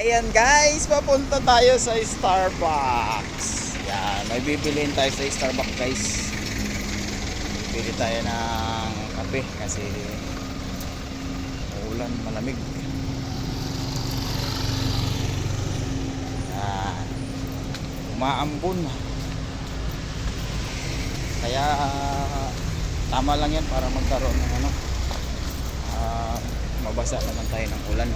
Ayan guys, papunta tayo sa Starbucks. Yan, may bibiliin tayo sa Starbucks guys. Bili tayo ng kape kasi uulan, malamig. Yan, umaambon. Kaya tama lang yan para magkaroon ng mabasa naman tayo ng ulan.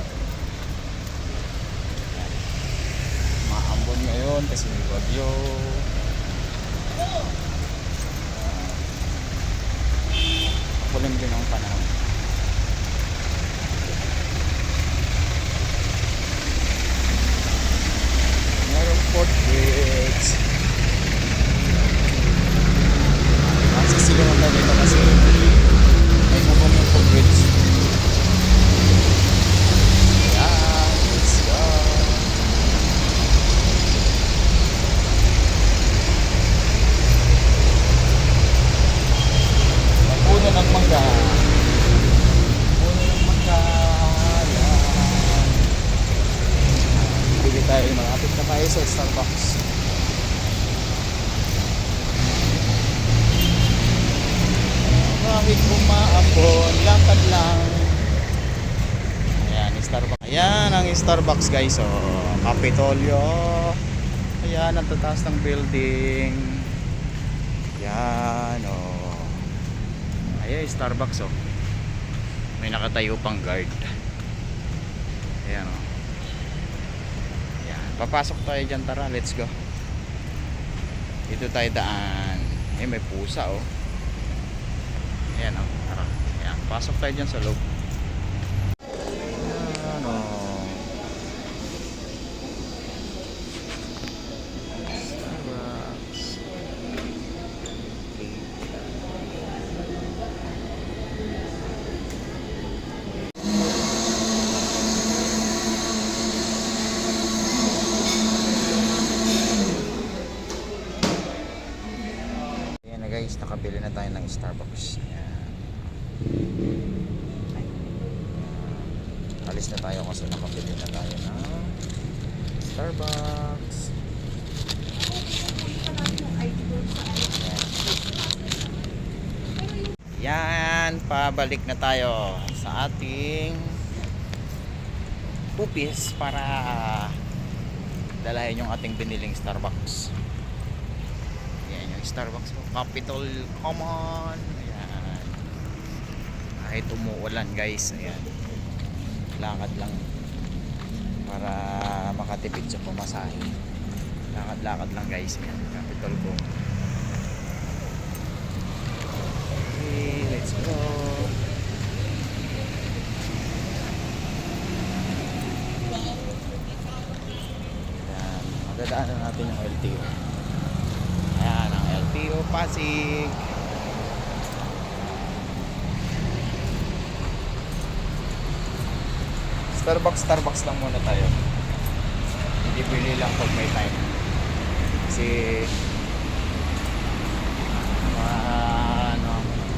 Maambon ngayon kasi may bagyo. Kulim din ang panahon. Meron Fort Bridge. Ang sisilungan tayo dito kasi may bubong yung Fort Bridge. Malapit na tayo sa Starbucks. Kahit umaambon, lakad lang. Ayan, Starbucks. Ayan ang Starbucks guys. So, Capitolio. Ayan, ang tataas ng building. Ayan, oh. Ayan, Starbucks, oh. May nakatayo pang guard. Ayan, oh. Papasok tayo dyan, tara, let's go. Dito tayo daan. May pusa, oh. Ayan, oh, tara. Ayan, pasok tayo dyan sa loob. Ayan, oh. Starbucks. Guys, nakabili na tayo ng Starbucks. Ayan. Alis na tayo kasi nakabili na tayo ng Starbucks. Yan, pabalik na tayo sa ating pupis para dalahin yung ating biniling Starbucks. Starbucks mo, Capitol, come on. Ayan. Kahit umuulan guys, ayan. Lakad lang para makatipid sa pamasahe. Lakad-lakad lang guys, ayan. Capitol ko. Okay, let's go. Ayan, magdadaanan natin yung LTO. Ayan ang LTO Pasig. Starbucks lang muna tayo. Hindi bili lang pag may time. Kasi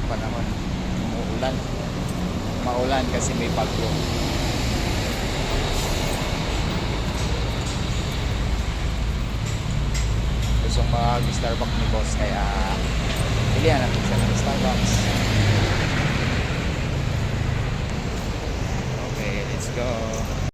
panahon umuulan. Maulan kasi may bagyo. Gustong mag-Starbucks ni boss kaya pilihan natin siya ng Starbucks. Okay, let's go.